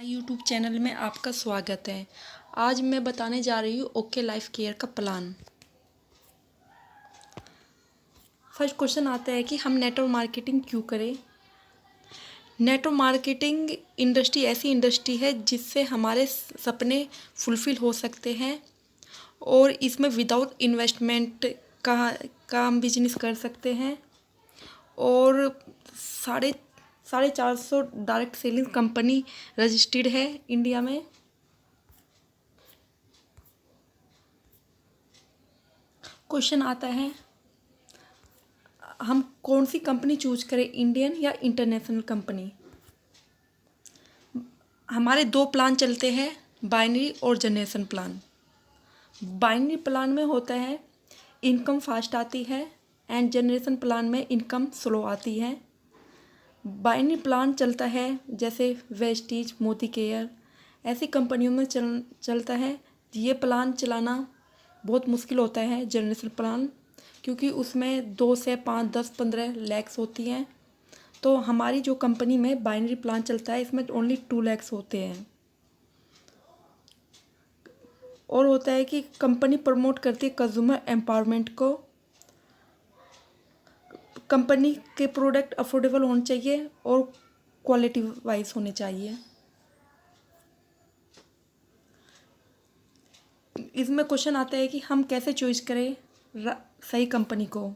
YouTube channel में आपका स्वागत है। आज मैं बताने जा रही हूँ ओके लाइफ केयर का प्लान। फर्स्ट क्वेश्चन आता है कि हम नेटवर्क मार्केटिंग क्यों करें। नेटवर्क मार्केटिंग इंडस्ट्री ऐसी इंडस्ट्री है जिससे हमारे सपने फुलफिल हो सकते हैं और इसमें विदाउट इन्वेस्टमेंट का हम बिजनेस कर सकते हैं और साढ़े 450 डायरेक्ट सेलिंग कंपनी रजिस्टर्ड है इंडिया में। क्वेश्चन आता है हम कौन सी कंपनी चूज करें, इंडियन या इंटरनेशनल कंपनी। हमारे दो प्लान चलते हैं, बाइनरी और जनरेशन प्लान। बाइनरी प्लान में होता है इनकम फास्ट आती है एंड जनरेशन प्लान में इनकम स्लो आती है। बाइनरी प्लान चलता है जैसे वेस्टीज, मोदी केयर, ऐसी कंपनियों में चलता है। ये प्लान चलाना बहुत मुश्किल होता है जनरेशन प्लान, क्योंकि उसमें 2 से 5, 10, 15 लैक्स होती हैं। तो हमारी जो कंपनी में बाइनरी प्लान चलता है इसमें ओनली 2 लैक्स होते हैं। और होता है कि कंपनी प्रमोट करती है कंज्यूमर एम्पावरमेंट को। कंपनी के प्रोडक्ट अफोर्डेबल होने चाहिए और क्वालिटी वाइज होने चाहिए। इसमें क्वेश्चन आता है कि हम कैसे चॉइस करें सही कंपनी को।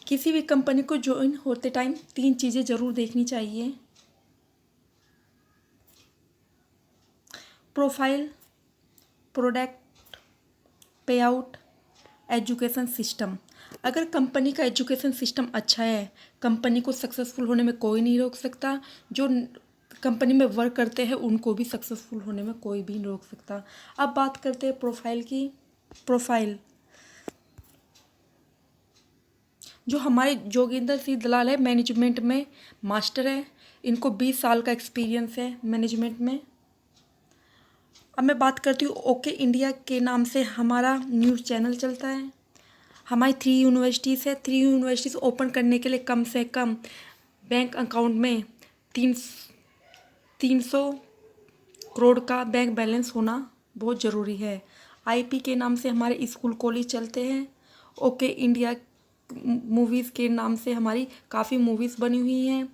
किसी भी कंपनी को ज्वाइन होते टाइम 3 चीज़ें ज़रूर देखनी चाहिए। प्रोफाइल, प्रोडक्ट, पे आउट, एजुकेशन सिस्टम। अगर कंपनी का एजुकेशन सिस्टम अच्छा है, कंपनी को सक्सेसफुल होने में कोई नहीं रोक सकता। जो कंपनी में वर्क करते हैं उनको भी सक्सेसफुल होने में कोई भी नहीं रोक सकता। अब बात करते हैं प्रोफाइल की। प्रोफाइल जो हमारे जोगिंदर सिंह दलाल है, मैनेजमेंट में मास्टर है। इनको 20 साल का एक्सपीरियंस है मैनेजमेंट में। अब मैं बात करती हूँ ओके इंडिया के नाम से हमारा न्यूज़ चैनल चलता है। हमारी 3 यूनिवर्सिटीज़ है। 3 यूनिवर्सिटीज़ ओपन करने के लिए कम से कम बैंक अकाउंट में 300 करोड़ का बैंक बैलेंस होना बहुत ज़रूरी है। आईपी के नाम से हमारे स्कूल कॉलेज चलते हैं। ओके इंडिया मूवीज़ के नाम से हमारी काफ़ी मूवीज़ बनी हुई हैं।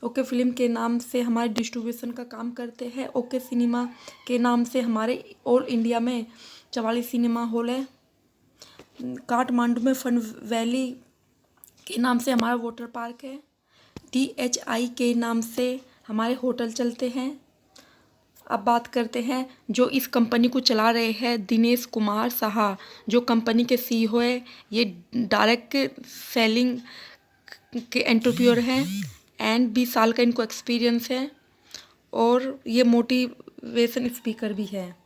ओके फिल्म के नाम से हमारे डिस्ट्रीब्यूशन का काम करते हैं। ओके सिनेमा के नाम से हमारे ऑल इंडिया में 44 सिनेमा हॉल है। काठमांडू में फन वैली के नाम से हमारा वाटर पार्क है। DHI के नाम से हमारे होटल चलते हैं। अब बात करते हैं जो इस कंपनी को चला रहे हैं, दिनेश कुमार साहा, जो कंपनी के CEO है। ये डायरेक्ट सेलिंग के एंटरप्रेन्योर हैं एंड 20 साल का इनको एक्सपीरियंस है और ये मोटिवेशन स्पीकर भी है।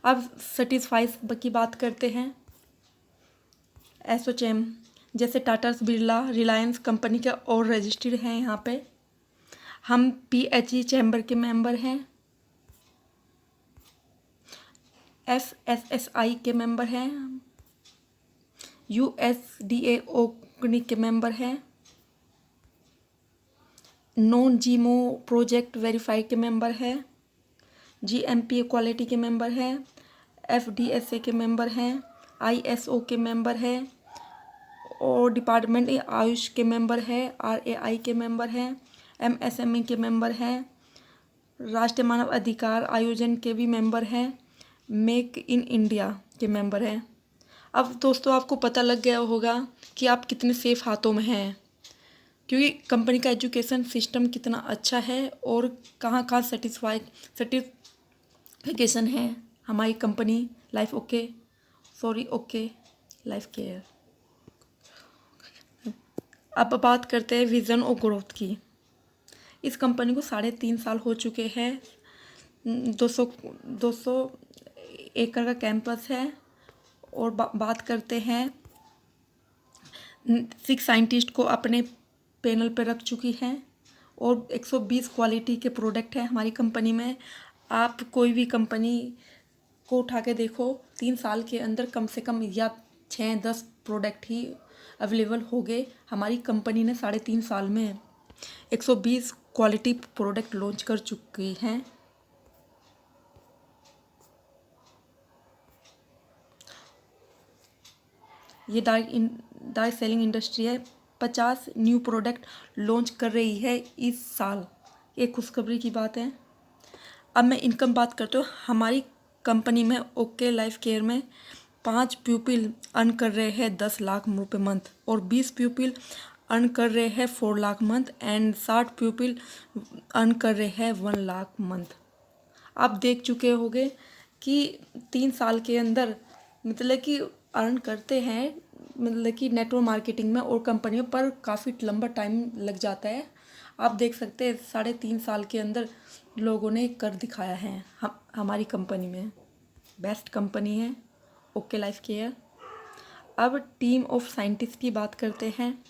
अब सेटिस्फाइज की बात करते हैं। एसोचैम जैसे टाटा बिरला, रिलायंस कंपनी के और रजिस्टर्ड हैं यहाँ पे। हम PHE चैम्बर के मेंबर हैं। FSSI के मेंबर हैं। USDA ओकनिक के मेंबर हैं। नॉन जीमो प्रोजेक्ट वेरीफाई के मेंबर हैं। GMP क्वालिटी के मेंबर हैं। FDSA के मेंबर हैं। ISO के मेंबर हैं और डिपार्टमेंट आयुष के मेंबर है। RAI के मेंबर हैं। MSME के मेंबर हैं। राष्ट्रीय मानव अधिकार आयोजन के भी मेंबर हैं। मेक इन इंडिया के मेंबर हैं। अब दोस्तों आपको पता लग गया होगा कि आप कितने सेफ हाथों में हैं, क्योंकि कंपनी का एजुकेशन सिस्टम कितना अच्छा है और कहाँ कहाँ सर्टिफिकेशन है हमारी कंपनी ओके लाइफ केयर। अब बात करते हैं विज़न और ग्रोथ की। इस कंपनी को 3.5 साल हो चुके हैं। 200 एकड़ का कैंपस है और बात करते हैं 6 साइंटिस्ट को अपने पैनल पर रख चुकी हैं और 120 क्वालिटी के प्रोडक्ट हैं हमारी कंपनी में। आप कोई भी कंपनी को उठा के देखो, 3 साल के अंदर कम से कम या 6-10 प्रोडक्ट ही अवेलेबल हो गए हमारी कंपनी ने 3.5 साल में। 120 क्वालिटी प्रोडक्ट लॉन्च कर चुकी हैं। ये डायरेक्ट सेलिंग इंडस्ट्री है। 50 न्यू प्रोडक्ट लॉन्च कर रही है इस साल। ये खुशखबरी की बात है। अब मैं इनकम बात करती हूँ। हमारी कंपनी में ओके लाइफ केयर में 5 पीपल अर्न कर रहे हैं 10 लाख रुपये मंथ, और 20 पीपल अर्न कर रहे हैं 4 lakh month, and 60 people earn कर रहे हैं 1 लाख मंथ। आप देख चुके होंगे कि 3 साल के अंदर मतलब कि अर्न करते हैं, मतलब कि नेटवर्क मार्केटिंग में और कंपनियों पर काफ़ी लंबा टाइम लग जाता है। आप देख सकते हैं 3.5 साल के अंदर लोगों ने कर दिखाया है। हमारी कंपनी में बेस्ट कंपनी है ओके लाइफ केयर। अब टीम ऑफ साइंटिस्ट की बात करते हैं।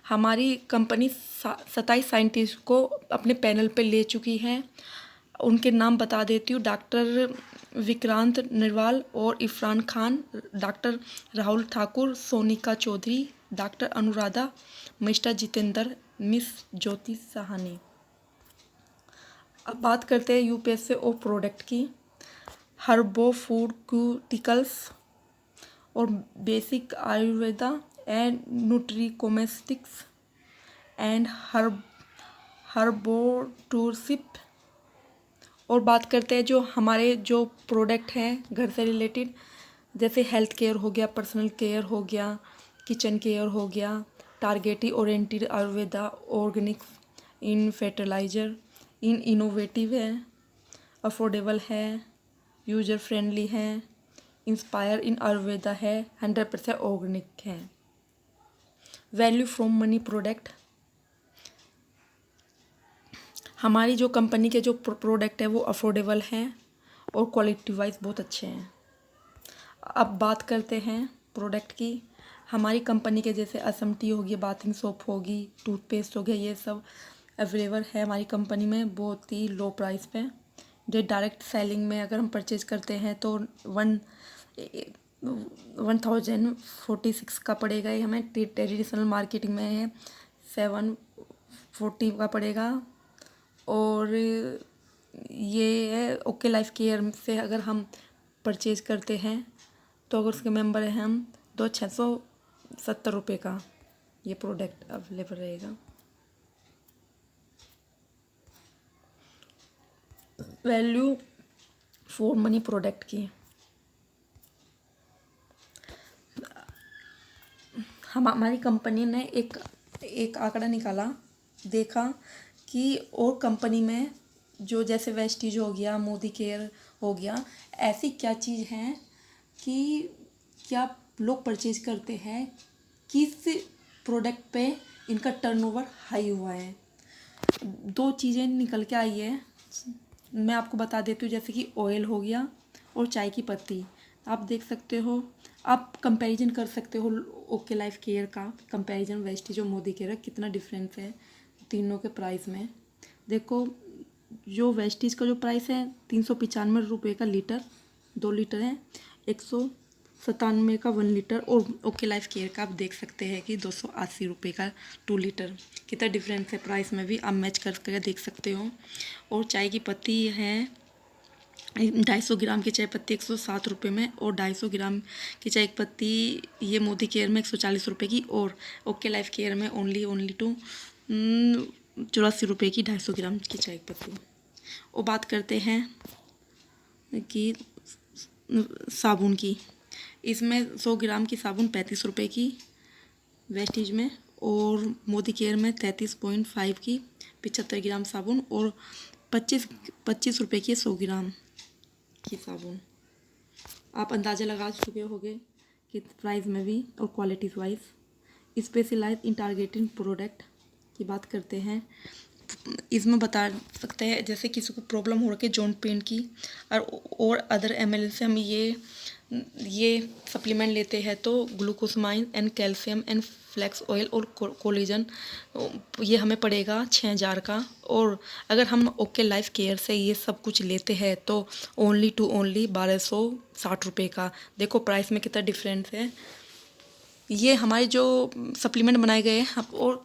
हमारी कंपनी 27 साइंटिस्ट को अपने पैनल पे ले चुकी है। उनके नाम बता देती हूँ। डॉक्टर विक्रांत नरवाल और Irfan Khan, doctor Rahul Thakur, Sonika Chaudhary, doctor Anuradha, mister Jitendra, miss Jyoti Sahni. अब बात करते हैं यूपीएसए और प्रोडक्ट की। हर्बो फूडक्यूटिकल्स और बेसिक आयुर्वेदा एंड न्यूट्रिकोमेस्टिक्स एंड हर्बोटूरशिप। और बात करते हैं जो हमारे जो प्रोडक्ट हैं घर से रिलेटेड, जैसे हेल्थ केयर हो गया, पर्सनल केयर हो गया, किचन केयर हो गया, टारगेटी ओरिएंटेड आयुर्वेदा, ऑर्गेनिक्स इन फर्टिलाइजर, इन इनोवेटिव है, अफोर्डेबल है, यूजर फ्रेंडली है, इंस्पायर इन आयुर्वेदा है, 100% ऑर्गेनिक है। Value from money product. हमारी जो कंपनी के जो प्रोडक्ट है वो अफोर्डेबल हैं और क्वालिटी वाइज बहुत अच्छे हैं। अब बात करते हैं प्रोडक्ट की। हमारी कंपनी के जैसे असम टी होगी, बाथिंग सोप होगी, टूथपेस्ट हो गया, ये सब अवेलेबल है हमारी कंपनी में बहुत ही लो प्राइस पे। जो डायरेक्ट सेलिंग में अगर हम परचेज करते हैं तो 1046 का पड़ेगा। ये हमें ट्रेडिशनल मार्केटिंग में है 740 का पड़ेगा। और ये है ओके लाइफ केयर से अगर हम परचेज करते हैं तो अगर उसके मेंबर हैं हम तो 670 रुपये का ये प्रोडक्ट अवेलेबल रहेगा। वैल्यू फॉर मनी प्रोडक्ट की। हमारी कंपनी ने एक आंकड़ा निकाला, देखा कि और कंपनी में जो जैसे वेस्टीज हो गया, मोदी केयर हो गया, ऐसी क्या चीज़ है कि क्या लोग परचेज करते हैं, किस प्रोडक्ट पे इनका टर्नओवर हाई हुआ है। 2 चीज़ें निकल के आई है, मैं आपको बता देती हूँ। जैसे कि ऑयल हो गया और चाय की पत्ती। आप देख सकते हो, आप कंपैरिजन कर सकते हो ओके लाइफ केयर का कंपैरिजन वेस्टीज और मोदी केयर, कितना डिफरेंस है तीनों के प्राइस में। देखो जो वेस्टीज का जो प्राइस है 395 रुपये का लीटर, 2 लीटर है, 197 का 1 लीटर, और ओके लाइफ केयर का आप देख सकते हैं कि 280 रुपये का 2 लीटर। कितना डिफरेंस है प्राइस में भी, आप मैच करके देख सकते हो। और चाय की पत्ती है 250 ग्राम की चाय पत्ती 107 रुपये में, और 250 ग्राम की चाय पत्ती ये मोदी केयर में 140 रुपये की, और ओके लाइफ केयर में ओनली टू 84 रुपये की 250 ग्राम की चाय पत्ती। और बात करते हैं कि साबुन की। इसमें 100 ग्राम की साबुन 35 रुपये की वेस्टीज में, और मोदी केयर में 33.5 की 75 ग्राम साबुन, और 25 रुपये की 100 ग्राम की साबुन। आप अंदाज़ा लगा चुके होंगे कि प्राइस में भी और क्वालिटी वाइज। स्पेशलाइज इन टारगेटिंग प्रोडक्ट की बात करते हैं। इसमें बता सकते हैं जैसे किसी को प्रॉब्लम हो रही है जॉइंट पेन की, और अदर एमएल से हम ये सप्लीमेंट लेते हैं तो glucosamine and calcium and flax oil और कोलेजन, ये हमें पड़ेगा 6000 का। और अगर हम ओके लाइफ केयर से ये सब कुछ लेते हैं तो ओनली 1260 रुपये का। देखो प्राइस में कितना डिफरेंस है। ये हमारे जो सप्लीमेंट बनाए गए हैं और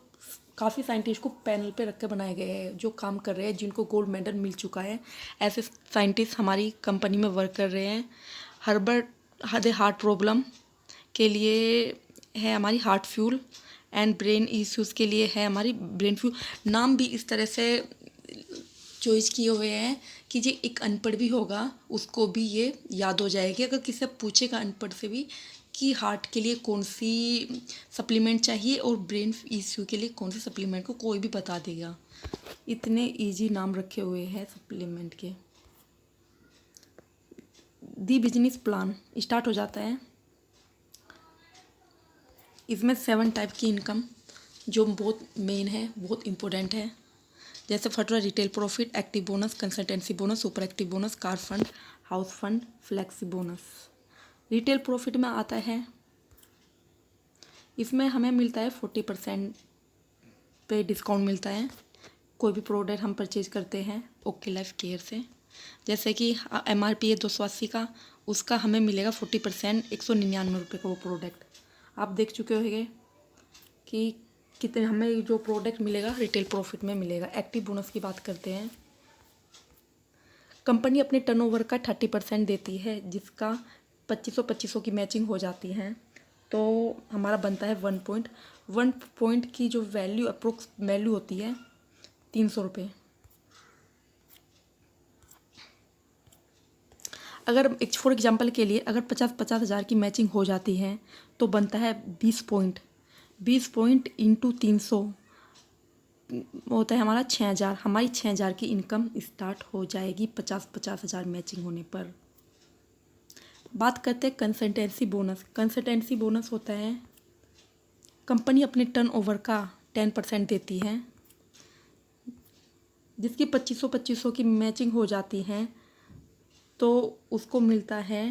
काफ़ी साइंटिस्ट को पैनल पे रख के बनाए गए हैं जो काम कर रहे हैं, जिनको गोल्ड मेडल मिल चुका है। ऐसे साइंटिस्ट हमारी कंपनी में वर्क कर रहे हैं। हर्बर्ट हार्ट प्रॉब्लम के लिए है हमारी heart fuel, and brain issues के लिए है हमारी ब्रेन फ्यूल। नाम भी इस तरह से चॉइस किए हुए हैं कि जो एक अनपढ़ भी होगा उसको भी ये याद हो जाएगी। अगर किसी से पूछेगा अनपढ़ से भी कि हार्ट के लिए कौन सी सप्लीमेंट चाहिए और ब्रेन इश्यू के लिए कौन सी सप्लीमेंट, को कोई भी बता देगा। इतने इजी नाम रखे हुए हैं सप्लीमेंट के। दी बिजनेस प्लान स्टार्ट हो जाता है। इसमें 7 टाइप की इनकम जो बहुत मेन है, बहुत इम्पोर्टेंट है। जैसे first retail profit, active bonus, consultancy bonus, super active bonus, car fund, house fund, flexi bonus. Retail profit में आता है, इसमें हमें मिलता है 40% पे डिस्काउंट मिलता है कोई भी प्रोडक्ट हम परचेज करते हैं ओके लाइफ केयर से। जैसे कि MRP है 280 का, उसका हमें मिलेगा 40%, 199 रुपये का वो प्रोडक्ट। आप देख चुके होंगे कि कितने हमें जो प्रोडक्ट मिलेगा रिटेल प्रॉफिट में मिलेगा। एक्टिव बोनस की बात करते हैं। कंपनी अपने टर्नओवर का 30% देती है, जिसका 2500 की मैचिंग हो जाती है, तो हमारा बनता है 1 पॉइंट की जो वैल्यू अप्रोक्स वैल्यू होती है 300 रुपये। अगर एक फॉर एग्जांपल के लिए अगर 50 हज़ार की मैचिंग हो जाती है तो बनता है 20 पॉइंट इंटू 300 होता है हमारा 6000। हमारी 6000 की इनकम स्टार्ट हो जाएगी 50 हज़ार मैचिंग होने पर। बात करते हैं कंसल्टेंसी बोनस। कंसल्टेंसी बोनस होता है कंपनी अपने टर्नओवर का 10% देती है, जिसकी 2500 की मैचिंग हो जाती है तो उसको मिलता है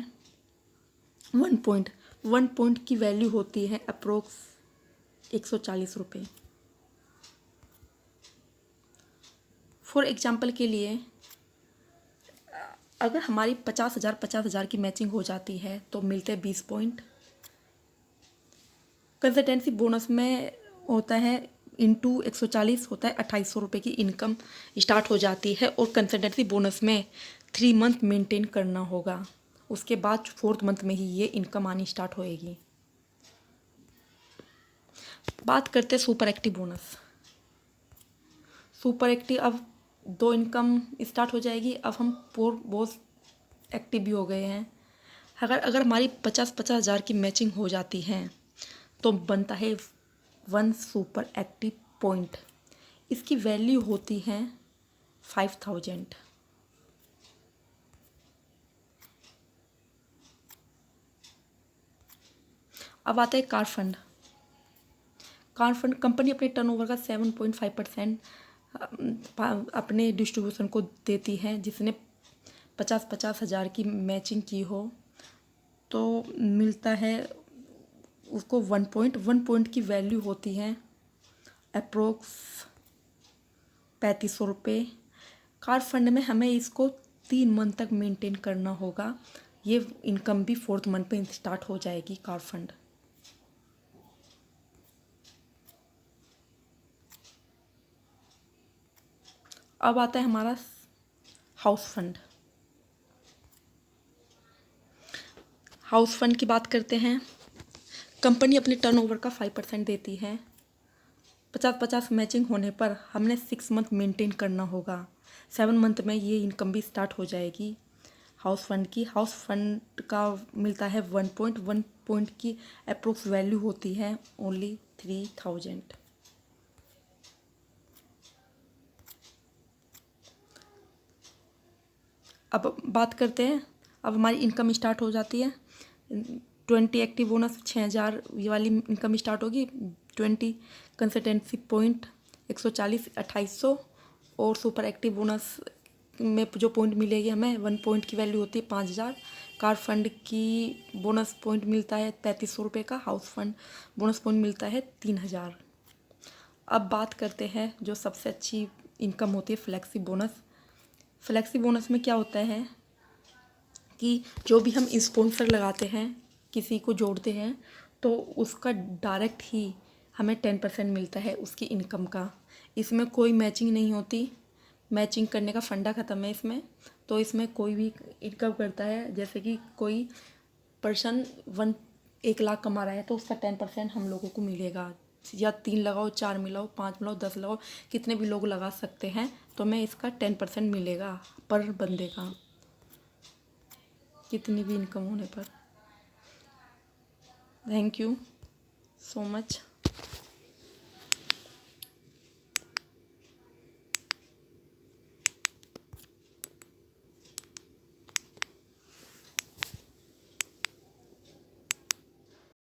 1 पॉइंट की वैल्यू होती है अप्रोक्स 140 रुपये। फॉर एग्जांपल के लिए अगर हमारी 50 हज़ार की मैचिंग हो जाती है तो मिलते हैं 20 पॉइंट। कंसल्टेंसी बोनस में होता है इंटू 140 होता है 2800 रुपये की इनकम स्टार्ट हो जाती है। और कंसल्टेंसी बोनस में 3 मंथ मेंटेन करना होगा, उसके बाद 4th मंथ में ही ये इनकम आनी स्टार्ट होएगी। बात करते हैं super active bonus. Super active अब 2 इनकम स्टार्ट हो जाएगी। अब हम बहुत एक्टिव भी हो गए हैं। अगर हमारी 50 हज़ार की मैचिंग हो जाती है तो बनता है 1 सुपर एक्टिव पॉइंट। इसकी वैल्यू होती है 5000। अब आता है car fund. Car fund company अपने टर्नओवर का 7.5% अपने डिस्ट्रीब्यूशन को देती है, जिसने 50 हज़ार की मैचिंग की हो तो मिलता है उसको 1 पॉइंट की वैल्यू होती है अप्रोक्स 3500 रुपये। कार फंड में हमें इसको 3 मंथ तक मेंटेन करना होगा। ये इनकम भी 4th मंथ पे स्टार्ट हो जाएगी कार फंड। अब आता है हमारा हाउस फंड। हाउस फंड की बात करते हैं। कंपनी अपने टर्नओवर का 5% देती है। 50 मैचिंग होने पर हमने 6 मंथ मेंटेन करना होगा। 7 मंथ में ये इनकम भी स्टार्ट हो जाएगी हाउस फंड की। हाउस फंड का मिलता है 1 पॉइंट की अप्रोक्स वैल्यू होती है ओनली 3000। अब बात करते हैं, अब हमारी इनकम स्टार्ट हो जाती है। 20 एक्टिव बोनस 6000 ये वाली इनकम स्टार्ट होगी। 20 कंसल्टेंसी पॉइंट 140 2800 और सुपर एक्टिव बोनस में जो पॉइंट मिलेगी हमें 1 पॉइंट की वैल्यू होती है 5000। कार फंड की बोनस पॉइंट मिलता है 3500 रुपये का। हाउस फंड बोनस पॉइंट मिलता है 3000। अब बात करते हैं जो सबसे अच्छी इनकम होती है फ्लेक्सी बोनस। फ्लेक्सी बोनस में क्या होता है कि जो भी हम स्पॉन्सर लगाते हैं, किसी को जोड़ते हैं, तो उसका डायरेक्ट ही हमें 10% मिलता है उसकी इनकम का। इसमें कोई मैचिंग नहीं होती, मैचिंग करने का फंडा ख़त्म है इसमें। तो इसमें कोई भी इनकम करता है, जैसे कि कोई पर्सन 1 लाख कमा रहा है तो उसका 10% हम लोगों को मिलेगा। या 3 लगाओ, 4 मिलाओ, 5 मिलाओ, 10 लगाओ, कितने भी लोग लगा सकते हैं, तो मैं इसका 10% मिलेगा पर बंदे का, कितनी भी इनकम होने पर। Thank you so much.